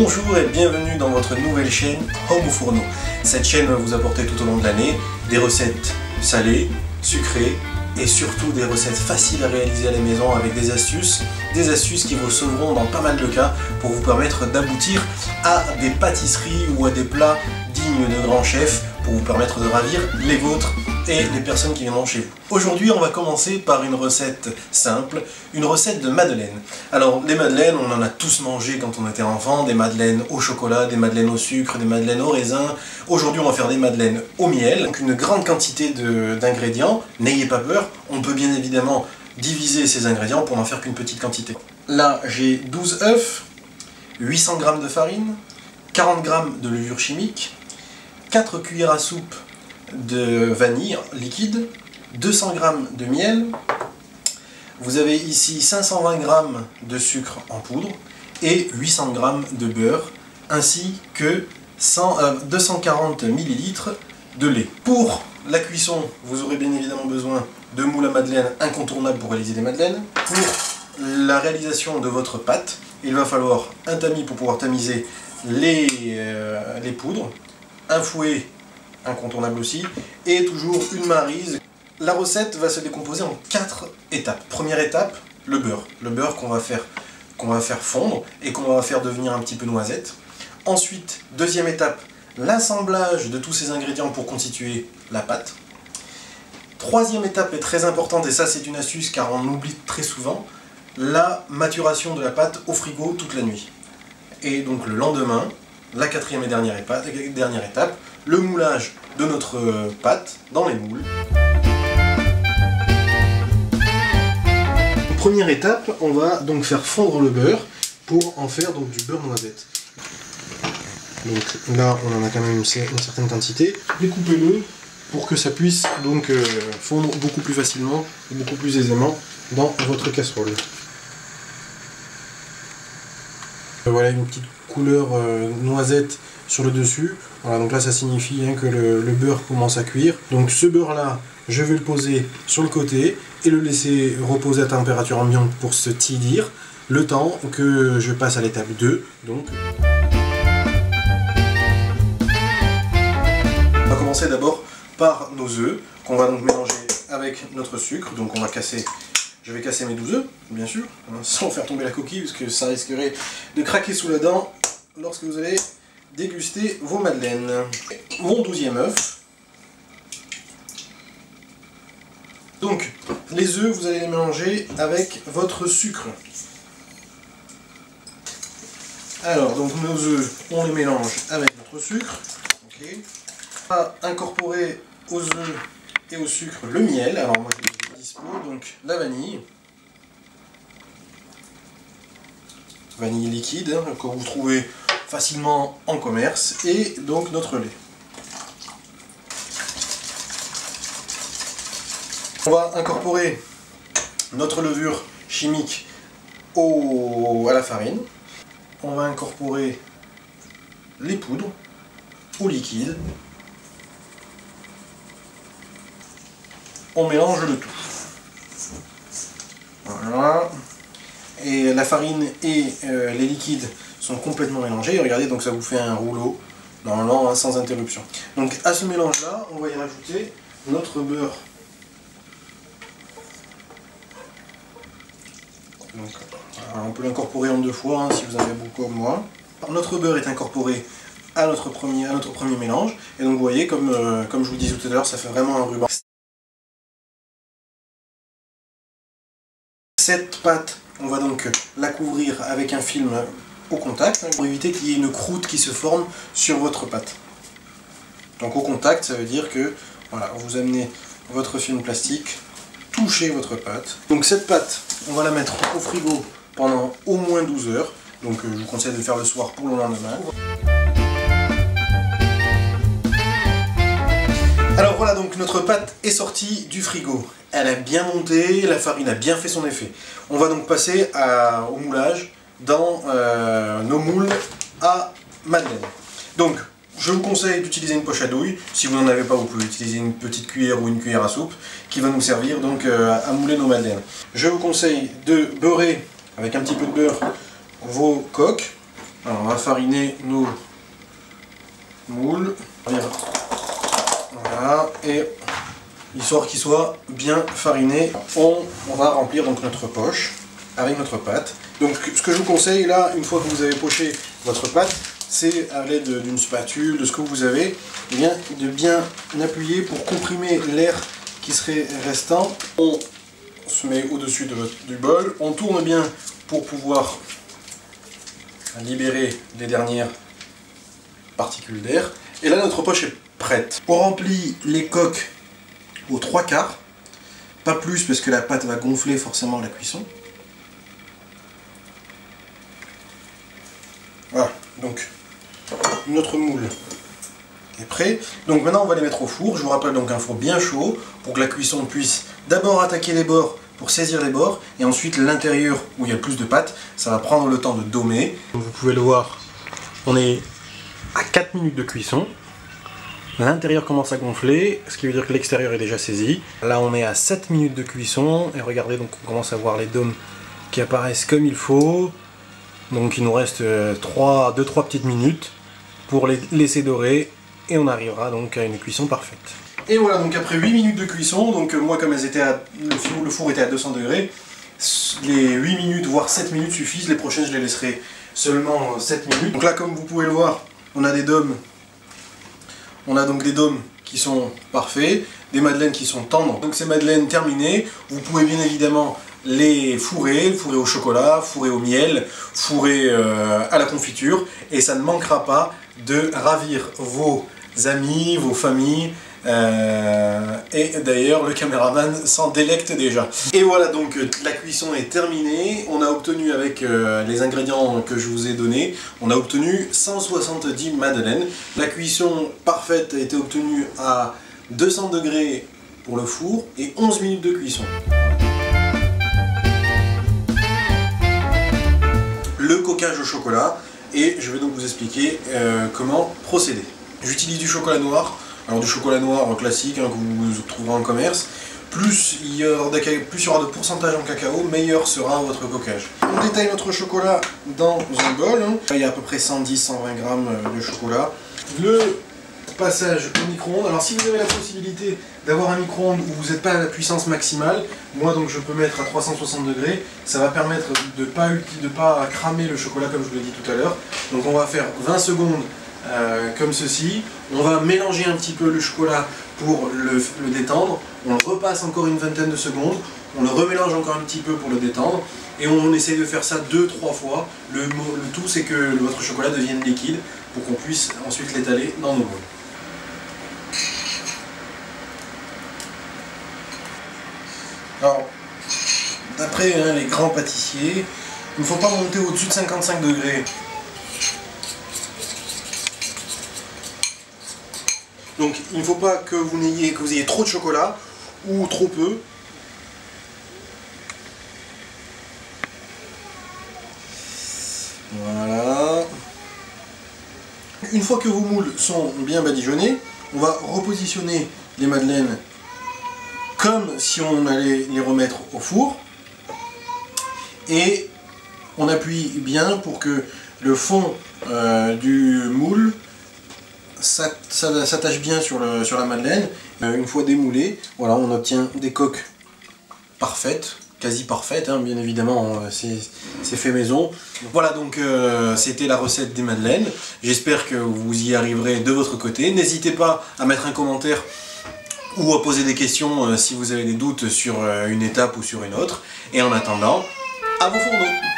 Bonjour et bienvenue dans votre nouvelle chaîne Home au Fourneau. Cette chaîne va vous apporter tout au long de l'année des recettes salées, sucrées et surtout des recettes faciles à réaliser à la maison avec des astuces qui vous sauveront dans pas mal de cas pour vous permettre d'aboutir à des pâtisseries ou à des plats dignes de grands chefs pour vous permettre de ravir les vôtres et les personnes qui viendront chez vous. Aujourd'hui, on va commencer par une recette simple, une recette de madeleine. Alors, les madeleines, on en a tous mangé quand on était enfant, des madeleines au chocolat, des madeleines au sucre, des madeleines au raisin. Aujourd'hui, on va faire des madeleines au miel, donc une grande quantité d'ingrédients. N'ayez pas peur, on peut bien évidemment diviser ces ingrédients pour n'en faire qu'une petite quantité. Là, j'ai 12 œufs, 800 g de farine, 40 g de levure chimique, 4 cuillères à soupe de vanille liquide, 200 g de miel, vous avez ici 520 g de sucre en poudre et 800 g de beurre, ainsi que 240 ml de lait. Pour la cuisson, vous aurez bien évidemment besoin de moule à madeleine incontournable pour réaliser des madeleines. Pour la réalisation de votre pâte, il va falloir un tamis pour pouvoir tamiser les poudres, un fouet incontournable aussi, et toujours une maryse. La recette va se décomposer en 4 étapes. Première étape, le beurre. Le beurre qu'on va faire fondre et qu'on va faire devenir un petit peu noisette. Ensuite, deuxième étape, l'assemblage de tous ces ingrédients pour constituer la pâte. Troisième étape est très importante, et ça c'est une astuce car on oublie très souvent, la maturation de la pâte au frigo toute la nuit. Et donc le lendemain, la quatrième et dernière étape, le moulage de notre pâte dans les moules. Première étape, on va donc faire fondre le beurre pour en faire donc du beurre noisette. Donc là, on en a quand même une certaine quantité. Découpez-le pour que ça puisse donc fondre beaucoup plus facilement et beaucoup plus aisément dans votre casserole. Voilà une petite couleur noisette sur le dessus. Voilà, donc là ça signifie que le beurre commence à cuire. Donc ce beurre là, je vais le poser sur le côté et le laisser reposer à température ambiante pour se tiédir, le temps que je passe à l'étape 2. Donc on va commencer d'abord par nos œufs qu'on va donc mélanger avec notre sucre. Donc je vais casser mes 12 œufs, bien sûr, sans faire tomber la coquille, parce que ça risquerait de craquer sous la dent lorsque vous allez déguster vos madeleines. Mon 12e œuf. Donc, les œufs, vous allez les mélanger avec votre sucre. Alors, donc nos œufs, on les mélange avec notre sucre. Okay. On va incorporer aux œufs et au sucre le miel. Alors moi j'ai dispo, donc la vanille. Vanille liquide, que vous trouvez facilement en commerce, et donc notre lait. On va incorporer notre levure chimique à la farine. On va incorporer les poudres au liquide. On mélange le tout. Voilà. Et la farine et les liquides sont complètement mélangés. Regardez, donc ça vous fait un rouleau, normalement sans interruption. Donc à ce mélange-là, on va y rajouter notre beurre. Donc, on peut l'incorporer en 2 fois si vous en avez beaucoup comme moi. Notre beurre est incorporé à notre premier mélange. Et donc vous voyez, comme je vous disais tout à l'heure, ça fait vraiment un ruban. Cette pâte, on va donc la couvrir avec un film au contact pour éviter qu'il y ait une croûte qui se forme sur votre pâte. Donc au contact, ça veut dire que voilà, vous amenez votre film plastique, touchez votre pâte. Donc cette pâte, on va la mettre au frigo pendant au moins 12 heures. Donc je vous conseille de le faire le soir pour le lendemain. Alors voilà, donc notre pâte est sortie du frigo. Elle a bien monté, la farine a bien fait son effet. On va donc passer au moulage dans nos moules à madeleine. Donc, je vous conseille d'utiliser une poche à douille. Si vous n'en avez pas, vous pouvez utiliser une petite cuillère ou une cuillère à soupe qui va nous servir donc à mouler nos madeleines. Je vous conseille de beurrer avec un petit peu de beurre vos coques Alors on va fariner nos moules. Voilà, et histoire qu'ils soient bien farinés, on va remplir donc notre poche avec notre pâte. Donc ce que je vous conseille là, une fois que vous avez poché votre pâte, c'est à l'aide d'une spatule, de ce que vous avez, eh bien, de bien appuyer pour comprimer l'air qui serait restant. On se met au-dessus du bol, on tourne bien pour pouvoir libérer les dernières particules d'air. Et là notre poche est prête. On remplit les coques aux 3/4, pas plus parce que la pâte va gonfler forcément la cuisson. Voilà, donc notre moule est prêt. Donc maintenant on va les mettre au four. Je vous rappelle donc un four bien chaud pour que la cuisson puisse d'abord attaquer les bords pour saisir les bords et ensuite l'intérieur où il y a le plus de pâte, ça va prendre le temps de domer. Vous pouvez le voir, on est à 4 minutes de cuisson. L'intérieur commence à gonfler, ce qui veut dire que l'extérieur est déjà saisi. Là on est à 7 minutes de cuisson et regardez, donc on commence à voir les dômes qui apparaissent comme il faut. Donc il nous reste 2-3 petites minutes pour les laisser dorer et on arrivera donc à une cuisson parfaite. Et voilà, donc après 8 minutes de cuisson, donc moi comme elles étaient le four était à 200 degrés, les 8 minutes voire 7 minutes suffisent, les prochaines je les laisserai seulement 7 minutes. Donc là comme vous pouvez le voir, on a des dômes. On a donc des dômes qui sont parfaits, des madeleines qui sont tendres. Donc ces madeleines terminées, vous pouvez bien évidemment les fourrer au chocolat, fourrer au miel, fourrer à la confiture, et ça ne manquera pas de ravir vos amis, vos familles, et d'ailleurs le caméraman s'en délecte déjà. Et voilà, donc la cuisson est terminée. On a obtenu avec les ingrédients que je vous ai donnés, on a obtenu 170 madeleines. La cuisson parfaite a été obtenue à 200 degrés pour le four et 11 minutes de cuisson. Le coquage au chocolat, et je vais donc vous expliquer comment procéder. J'utilise du chocolat noir. Alors du chocolat noir classique que vous trouverez en commerce, plus il y aura de pourcentage en cacao, meilleur sera votre coquage. On détaille notre chocolat dans un bol, il y a à peu près 110-120 g de chocolat. Le passage au micro-ondes, alors si vous avez la possibilité d'avoir un micro-ondes où vous n'êtes pas à la puissance maximale, moi donc je peux mettre à 360 degrés, ça va permettre de ne pas cramer le chocolat comme je vous l'ai dit tout à l'heure. Donc on va faire 20 secondes comme ceci, on va mélanger un petit peu le chocolat pour le détendre, on le repasse encore une vingtaine de secondes, on le remélange encore un petit peu pour le détendre, et on essaye de faire ça 2-3 fois. Le tout c'est que votre chocolat devienne liquide pour qu'on puisse ensuite l'étaler dans nos boules. Alors, d'après les grands pâtissiers, il ne faut pas monter au-dessus de 55 degrés. Donc il ne faut pas que vous ayez trop de chocolat ou trop peu. Voilà. Une fois que vos moules sont bien badigeonnés, on va repositionner les madeleines comme si on allait les remettre au four. Et on appuie bien pour que le fond du moule s'attache bien sur la madeleine. Une fois démoulée, voilà, on obtient des coques parfaites, quasi parfaites, hein, bien évidemment, c'est fait maison. Voilà, donc c'était la recette des madeleines. J'espère que vous y arriverez de votre côté. N'hésitez pas à mettre un commentaire ou à poser des questions si vous avez des doutes sur une étape ou sur une autre. Et en attendant, à vos fourneaux!